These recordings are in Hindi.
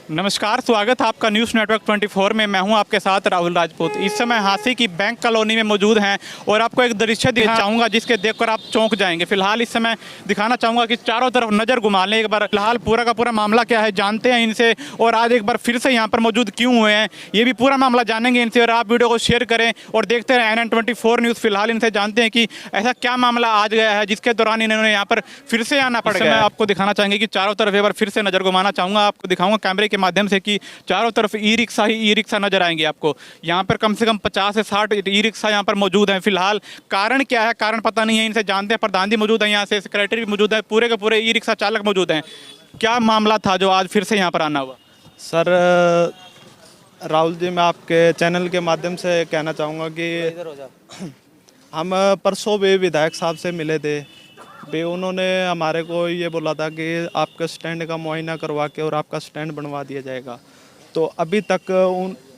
नमस्कार, स्वागत है आपका न्यूज़ नेटवर्क 24 में। मैं हूं आपके साथ राहुल राजपूत। इस समय हांसी की बैंक कॉलोनी में मौजूद हैं और आपको एक दृश्य दिखाना चाहूँगा जिसके देखकर आप चौंक जाएंगे। फिलहाल इस समय दिखाना चाहूँगा कि चारों तरफ नज़र घुमा लें एक बार। फिलहाल पूरा का पूरा मामला क्या है जानते हैं इनसे, और आज एक बार फिर से यहाँ पर मौजूद क्यों हुए हैं ये भी पूरा मामला जानेंगे इनसे। और आप वीडियो को शेयर करें और देखते रहें NN24 न्यूज़। फिलहाल इनसे जानते हैं कि ऐसा क्या मामला आज गया है जिसके दौरान इन्होंने यहाँ पर फिर से आना पड़ गया है। आपको दिखाना चाहेंगे कि चारों तरफ एक बार फिर से नज़र घुमाना चाहूँगा, आपको दिखाऊंगा कैमरे के माध्यम से कि चारों तरफ ई रिक्शा ही ई रिक्शा नजर आएंगे आपको। यहाँ पर कम से कम 50 से 60 ई रिक्शा यहाँ पर मौजूद हैं। फिलहाल कारण क्या है, कारण पता नहीं है, इनसे जानते हैं। प्रधान जी मौजूद हैं, यहाँ से सेक्रेटरी भी मौजूद है, पूरे के पूरे ई रिक्शा चालक मौजूद हैं। क्या मामला था जो आज फिर से यहाँ पर आना हुआ? सर राहुल जी, मैं आपके चैनल के माध्यम से कहना चाहूँगा कि हम परसों भी विधायक साहब से मिले थे भी। उन्होंने हमारे को ये बोला था कि आपका स्टैंड का मुआयना करवा के और आपका स्टैंड बनवा दिया जाएगा। तो अभी तक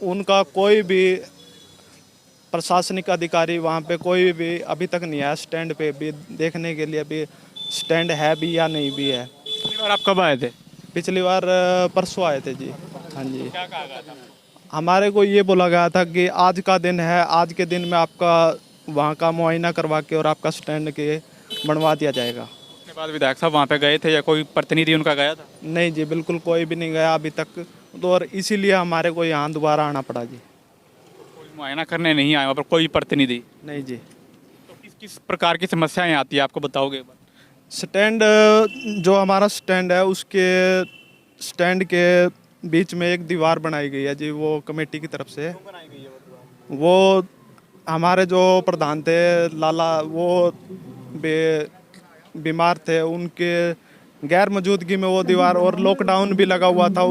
उनका कोई भी प्रशासनिक अधिकारी वहाँ पे कोई भी अभी तक नहीं आया स्टैंड पे भी देखने के लिए अभी स्टैंड है भी या नहीं भी है। पिछली बार आप कब आए थे? पिछली बार परसों आए थे जी। हाँ जी, क्या कहा गया था? हमारे को ये बोला गया था कि आज का दिन है, आज के दिन में आपका वहाँ का मुआयना करवा के और आपका स्टैंड के बनवा दिया जाएगा। उसके बाद विधायक साहब वहाँ पे गए थे या कोई प्रतिनिधि उनका गया था? नहीं जी, बिल्कुल कोई भी नहीं गया अभी तक। तो और इसीलिए हमारे को यहाँ दोबारा आना पड़ा जी। कोई मुआयना करने नहीं आया वहाँ पर कोई प्रतिनिधि? नहीं जी। तो किस किस प्रकार की समस्याएं आती है आपको बताओगे एक बार? स्टैंड जो हमारा स्टैंड है उसके स्टैंड के बीच में एक दीवार बनाई गई है जी, वो कमेटी की तरफ से। वो हमारे जो प्रधान थे लाला, वो बीमार थे, उनके गैर मौजूदगी में वो दीवार, और लॉकडाउन भी लगा हुआ था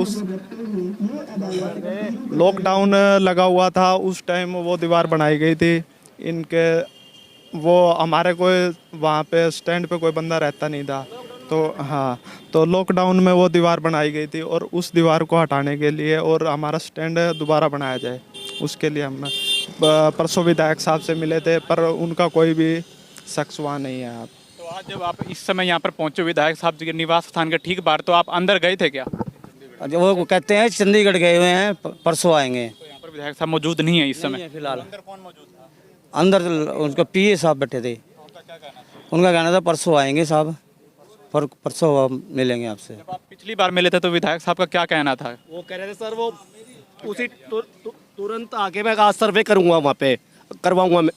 लॉकडाउन लगा हुआ था उस टाइम वो दीवार बनाई गई थी इनके। वो हमारे कोई वहाँ पे स्टैंड पे कोई बंदा रहता नहीं था, तो हाँ, तो लॉकडाउन में वो दीवार बनाई गई थी और उस दीवार को हटाने के लिए और हमारा स्टैंड दोबारा बनाया जाए उसके लिए हम परसों विधायक साहब से मिले थे, पर उनका कोई भी शख्स वहाँ नहीं है। आप तो आज जब आप इस समय यहाँ पर पहुँचे विधायक साहब जी के निवास स्थान के ठीक बाहर, तो आप अंदर गए थे क्या? वो कहते हैं चंडीगढ़ गए हुए हैं, परसों आएंगे। तो यहाँ पर विधायक साहब मौजूद नहीं है इस समय फिलहाल अंदर कौन मौजूद था? अंदर उनका PA साहब बैठे थे। उनका क्या कहना था? उनका कहना था परसों आएंगे साहब, परसों मिलेंगे आपसे। जब आप पिछली बार मिले थे तो विधायक साहब का क्या कहना था? वो कह रहे थे सर वो उसी तुरंत आके मैं आज सर्वे करूंगा, वहाँ पे करवाऊंगा मैं,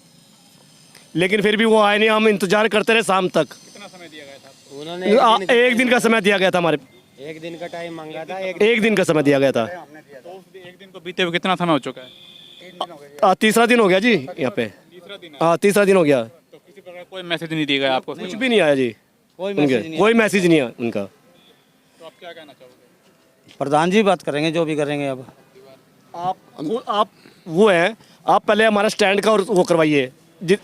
लेकिन फिर भी वो आए नहीं। हम इंतजार करते रहे शाम तक। कितना समय दिया गया था? उन्होंने एक दिन का समय दिया गया था, हमारे एक दिन का टाइम मांगा था। एक दिन का समय दिया गया था। तो उस एक दिन को बीते हुए कितना समय हो चुका है? तीसरा दिन हो गया जी यहाँ पे। तीसरा दिन है। हाँ, तीसरा दिन हो गया। तो किसी प्रकार कोई मैसेज नहीं दिया गया आपको? कुछ भी नहीं आया जी, कोई मैसेज नहीं आया उनका। तो आप क्या कहना चाहोगे? प्रधान जी बात करेंगे जो भी करेंगे। अब आप वो हैं, आप पहले हमारा स्टैंड का वो करवाइए जी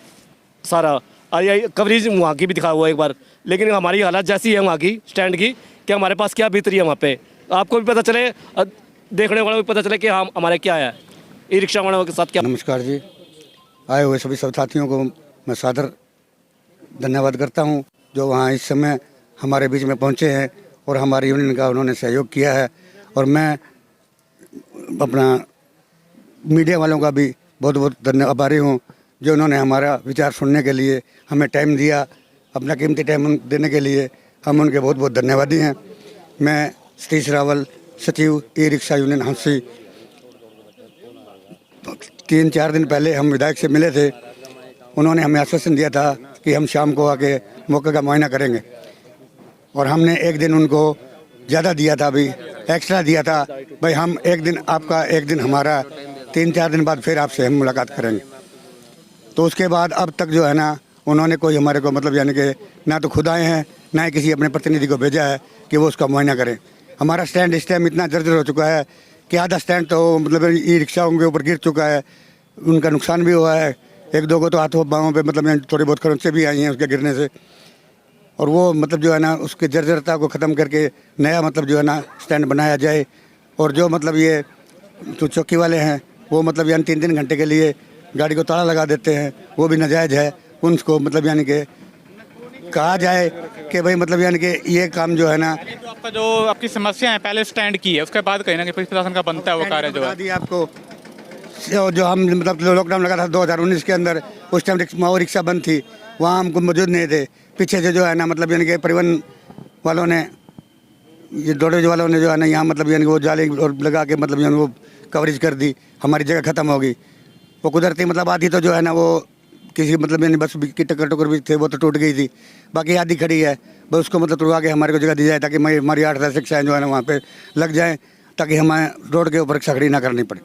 सारा, कवरेज वहाँ की भी दिखा हुआ एक बार। लेकिन हमारी हालत जैसी है वहाँ की स्टैंड की कि हमारे पास क्या भीतरी है वहाँ पे, आपको भी पता चले, देखने वालों को भी पता चले कि हाँ हमारे क्या है, ई रिक्शा वालों के साथ क्या। नमस्कार जी, आए हुए सभी सब साथियों को मैं सादर धन्यवाद करता हूं जो वहां इस समय हमारे बीच में पहुंचे हैं और हमारी यूनियन का उन्होंने सहयोग किया है। और मैं अपना मीडिया वालों का भी बहुत बहुत आभारी हूं जो उन्होंने हमारा विचार सुनने के लिए हमें टाइम दिया, अपना कीमती टाइम देने के लिए हम उनके बहुत बहुत धन्यवादी हैं। मैं सतीश रावल, सचिव ई रिक्शा यूनियन हंसी। 3-4 दिन पहले हम विधायक से मिले थे, उन्होंने हमें आश्वासन दिया था कि हम शाम को आके मौके का मुआयना करेंगे, और हमने एक दिन उनको ज़्यादा दिया था, अभी एक्स्ट्रा दिया था भाई, हम एक दिन आपका एक दिन हमारा, 3-4 दिन बाद फिर आपसे हम मुलाकात करेंगे। तो उसके बाद अब तक जो है ना, उन्होंने कोई हमारे को मतलब यानी कि ना तो खुद आए हैं ना ही किसी अपने प्रतिनिधि को भेजा है कि वो उसका मुआयना करें। हमारा स्टैंड इस टाइम इतना जर्जर हो चुका है कि आधा स्टैंड तो मतलब ई रिक्शाओं के ऊपर गिर चुका है, उनका नुकसान भी हुआ है। एक दो को तो हाथों बाहों पे मतलब थोड़ी बहुत खरोंचें भी आई हैं उसके गिरने से। और वो मतलब जो है ना उसकी जर्जरता को ख़त्म करके नया मतलब जो है ना स्टैंड बनाया जाए। और जो मतलब ये जो चौकी वाले हैं वो मतलब यानी 3-3 घंटे के लिए गाड़ी को ताला लगा देते हैं, वो भी नाजायज़ है। उनको मतलब यानी कि कहा जाए कि भाई मतलब यानी कि ये काम जो है ना, तो आपका जो आपकी समस्या है पहले स्टैंड की है, उसके बाद कहीं ना कहीं प्रशासन का बनता है वो कार्य जो बता है। दिया आपको, जो हम मतलब लॉकडाउन लगा था 2019 के अंदर, उस टाइम माओ रिक्शा बंद थी, वहाँ हमको मौजूद नहीं थे। पीछे से जो है ना मतलब यानी कि परिवहन वालों ने, ये रोडवेज वालों ने जो है ना यहाँ मतलब यानी कि वो जाली और लगा के मतलब यानी वो कवरेज कर दी, हमारी जगह ख़त्म हो गई। वो कुदरती मतलब आधी तो जो है ना वो किसी मतलब यानी बस की टक्कर टक्कर भी थे, वो तो टूट गई थी, बाकी आधी खड़ी है। बस उसको मतलब तुड़वा के हमारे को जगह दी जाए ताकि हमारी 8-10 रिक्शाएँ जो है ना वहाँ पे लग जाएँ, ताकि हमें रोड के ऊपर रिक्शा खड़ी ना करनी पड़े।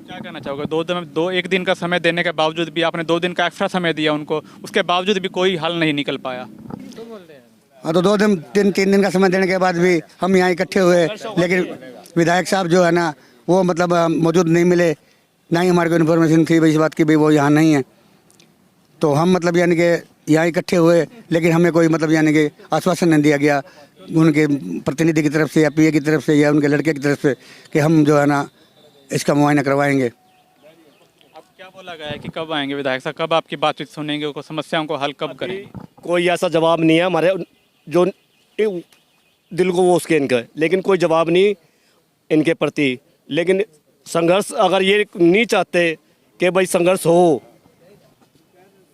क्या कहना चाहोगे? एक दिन का समय देने के बावजूद भी आपने 2 दिन का एक्स्ट्रा समय दिया उनको, उसके बावजूद भी कोई हल नहीं निकल पाया। हाँ, तो 2 दिन 3 दिन का समय देने के बाद भी हम यहाँ इकट्ठे हुए, लेकिन विधायक साहब जो है ना वो मतलब मौजूद नहीं मिले, ना ही हमारे को इन्फॉर्मेशन थी भाई इस बात की भाई वो यहाँ नहीं है। तो हम मतलब यानी कि यहाँ इकट्ठे हुए, लेकिन हमें कोई मतलब यानी कि आश्वासन नहीं दिया गया उनके प्रतिनिधि की तरफ से या पीए की तरफ से या उनके लड़के की तरफ से कि हम जो है ना इसका मुआयना करवाएंगे। अब क्या बोला गया है कि कब आएंगे विधायक साहब, कब आपकी बातचीत सुनेंगे, को समस्याओं को हल कब करें? कोई ऐसा जवाब नहीं है हमारे जो दिल को वो उसके इनका, लेकिन कोई जवाब नहीं इनके प्रति। लेकिन संघर्ष अगर ये नहीं चाहते कि भाई संघर्ष हो,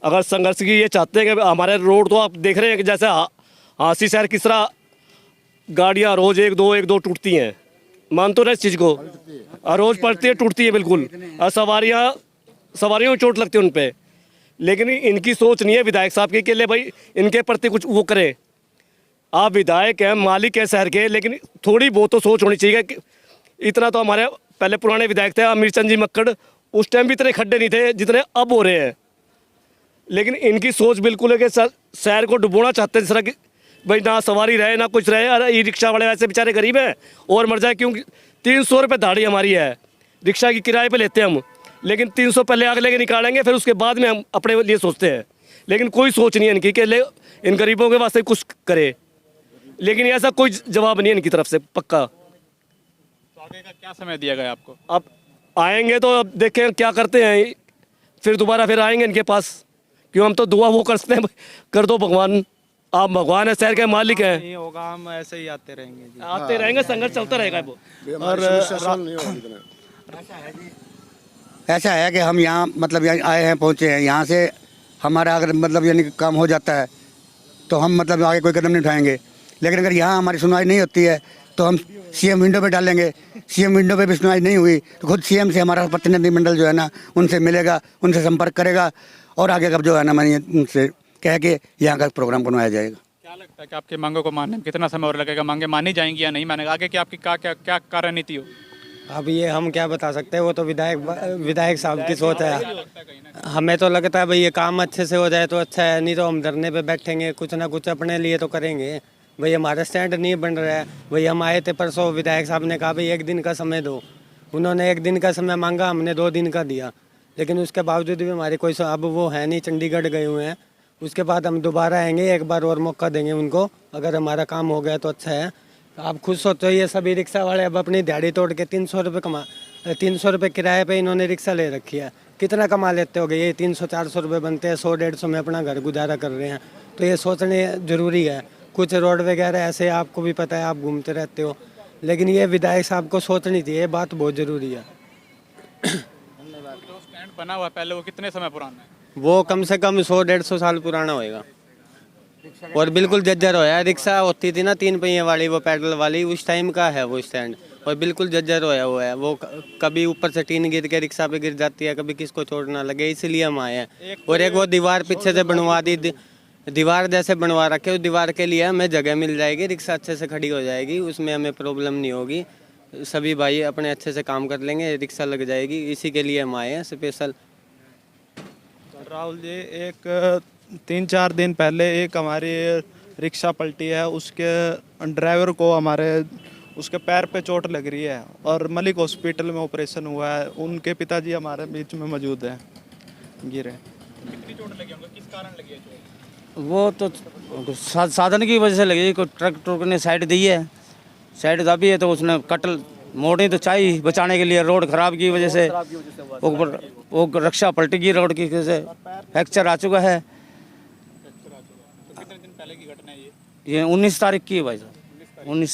अगर संघर्ष की ये चाहते हैं कि हमारे रोड तो आप देख रहे हैं कि जैसे हांसी शहर किस तरह गाड़ियाँ रोज़ एक दो टूटती हैं, मान तो रहे इस चीज़ को, रोज़ पड़ती है टूटती है बिल्कुल, और सवारियों को चोट लगती है उन पर। लेकिन इनकी सोच नहीं है विधायक साहब की कि ले भाई इनके प्रति कुछ वो करे। आप विधायक हैं, मालिक हैं शहर के, लेकिन थोड़ी बहुत तो सोच होनी चाहिए कि इतना तो हमारे पहले पुराने विधायक थे अमीर चंद जी मक्कड़, उस टाइम भी इतने खड्डे नहीं थे जितने अब हो रहे हैं। लेकिन इनकी सोच बिल्कुल है कि शहर को डुबोना चाहते हैं, जिस तरह की भाई ना सवारी रहे ना कुछ रहे। अरे ई रिक्शा वाले वैसे बेचारे गरीब हैं और मर जाए, क्योंकि 300 रुपये दाढ़ी हमारी है, रिक्शा की किराए पे लेते हैं हम, लेकिन 300 पहले आगे लेके निकालेंगे, फिर उसके बाद में हम अपने लिए सोचते हैं। लेकिन कोई सोच नहीं है इनकी कि ले इन गरीबों के वास्ते कुछ करे, लेकिन ऐसा कोई जवाब नहीं है इनकी तरफ से पक्का। तो आगे का क्या समय दिया गया आपको? अब आएंगे तो अब देखें क्या करते हैं, फिर दोबारा फिर आएंगे इनके पास, क्यों हम तो दुआ वो करते हैं, कर दो भगवान, आप भगवान है, शहर के मालिक हैं। नहीं होगा, हम ऐसे ही आते रहेंगे जी। आते रहेंगे, संघर्ष चलता रहेगा वो। और ऐसा है कि हम यहाँ मतलब यहाँ आए हैं, पहुँचे हैं, यहाँ से हमारा अगर मतलब यानी कि काम हो जाता है तो हम मतलब आगे कोई कदम नहीं उठाएंगे। लेकिन अगर यहाँ हमारी सुनवाई नहीं होती है तो हम सीएम विंडो पे डालेंगे। सीएम विंडो पे भी सुनवाई नहीं हुई तो खुद सीएम से हमारा प्रतिनिधिमंडल जो है ना उनसे मिलेगा, उनसे संपर्क करेगा और आगे का जो है ना मैंने उनसे कह के यहाँ का प्रोग्राम बनवाया जाएगा। क्या लगता है कि आपकी मांगों को मानने में कितना समय और लगेगा? मांगे मानी जाएंगी या नहीं मानेगा? आगे की आपकी क्या कार्यनीति हो? अब ये हम क्या बता सकते हैं, वो तो विधायक साहब की सोच है। हमें तो लगता है भाई ये काम अच्छे से हो जाए तो अच्छा है, नहीं तो हम धरने पे बैठेंगे, कुछ ना कुछ अपने लिए तो करेंगे। भाई हमारा स्टैंड नहीं बन रहा है। भाई हम आए थे परसों, विधायक साहब ने कहा भाई 1 दिन का समय दो, उन्होंने 1 दिन का समय मांगा, हमने 2 दिन का दिया, लेकिन उसके बावजूद भी हमारी कोई अब वो है नहीं, चंडीगढ़ गए हुए हैं। उसके बाद हम दोबारा आएंगे, एक बार और मौका देंगे उनको, अगर हमारा काम हो गया तो अच्छा है। आप खुद सोचो, ये सभी रिक्शा वाले अब अपनी दिहाड़ी तोड़ के 300 रुपये 300 रुपये किराए पे इन्होंने रिक्शा ले रखी है। कितना कमा लेते होगे? ये 300-400 रुपये बनते हैं, 100-150 में अपना घर गुजारा कर रहे हैं। तो ये सोचने ज़रूरी है। कुछ रोड वगैरह ऐसे आपको भी पता है, आप घूमते रहते हो, लेकिन ये विधायक साहब को सोचनी थी, ये बात बहुत ज़रूरी है। जो स्टैंड बना हुआ पहले वो कितने समय पुराना है? वो कम से कम 100-150 साल पुराना होएगा और बिल्कुल जर्जर होया। रिक्शा होती थी ना 3 पहिए वाली, वो पैडल वाली, उस टाइम का है वो स्टैंड, और बिल्कुल जर्जर होया हुआ है। वो कभी ऊपर से टीन गिर के रिक्शा पे गिर जाती है, कभी किसको चोट ना लगे, इसलिए हम आए हैं। और एक वो दीवार पीछे से बनवा दी, दीवार जैसे बनवा रखे, उस दीवार के लिए हमें जगह मिल जाएगी, रिक्शा अच्छे से खड़ी हो जाएगी, उसमें हमें प्रॉब्लम नहीं होगी। सभी भाई अपने अच्छे से काम कर लेंगे, रिक्शा लग जाएगी, इसी के लिए हम आए हैं स्पेशल। राहुल जी, एक 3-4 दिन पहले एक हमारी रिक्शा पलटी है, उसके ड्राइवर को हमारे उसके पैर पे चोट लग रही है और मलिक हॉस्पिटल में ऑपरेशन हुआ है। उनके पिताजी हमारे बीच में मौजूद हैं, गिरे। कितनी चोट लगी उनको, किस कारण लगी है चोट? वो तो साधन की वजह से लगी, कोई ट्रक ने साइड दी है, साइड दबी है तो उसने कटल मोड़नी तो चाहिए बचाने के लिए, रोड खराब की वजह से वो रिक्शा पलट गई, रोड की वजह से फ्रैक्चर आ चुका है। कितने दिन ये 19 तारीख की है भाई साहब, 19।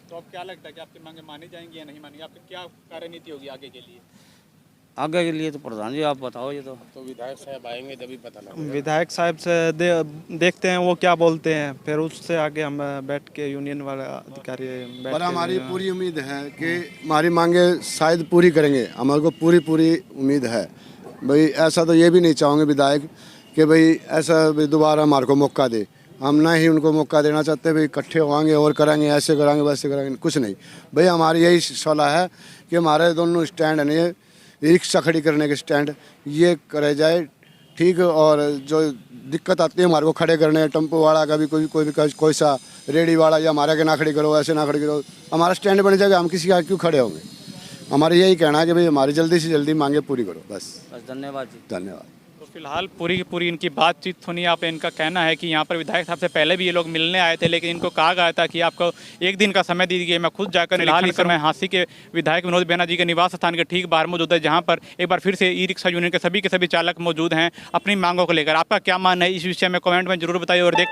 तो अब क्या लगता है कि आपकी मांगे मानी जाएंगी या नहीं मानी, आपकी क्या कार्यनीति होगी आगे के लिए? आगे के लिए तो प्रधान जी आप बताओ। ये तो विधायक साहब से देखते हैं वो क्या बोलते हैं, फिर उससे आगे हम बैठ के यूनियन वाले अधिकारी बैठ पर के हमारी पूरी उम्मीद है कि हमारी मांगे शायद पूरी करेंगे, हमारे को पूरी उम्मीद है भाई। ऐसा तो ये भी नहीं चाहोगे विधायक कि भाई ऐसा भी दोबारा हमारे को मौका दे, हम ना ही उनको मौका देना चाहते भाई इकट्ठे होंगे और करेंगे, ऐसे करेंगे वैसे करेंगे, कुछ नहीं भाई। हमारी यही सलाह है कि हमारे दोनों स्टैंड है ये रिक्शा खड़ी करने के स्टैंड ये करे जाए ठीक, और जो दिक्कत आती है हमारे को खड़े करने, टेम्पो वाला का भी कोई सा रेडी वाला या हमारे के ना खड़ी करो, ऐसे ना खड़ी करो, हमारा स्टैंड बन जाएगा, हम किसी का क्यों खड़े होंगे। हमारा यही कहना है कि भाई हमारी जल्दी से जल्दी मांगे पूरी करो बस। धन्यवाद जी। धन्यवाद। तो फिलहाल पूरी की पूरी इनकी बातचीत सुनी आपने। इनका कहना है कि यहाँ पर विधायक साहब से पहले भी ये लोग मिलने आए थे, लेकिन इनको कहा गया था कि आपको एक दिन का समय दे दीजिए, मैं खुद जाकर फिलहाल इस समय हांसी के विधायक विनोद बैनर्जी जी के निवास स्थान के ठीक बाहर मौजूद है, जहाँ पर एक बार फिर से ई रिक्शा यूनियन के सभी चालक मौजूद हैं अपनी मांगों को लेकर। आपका क्या मानना है इस विषय में कमेंट में जरूर बताइए और देख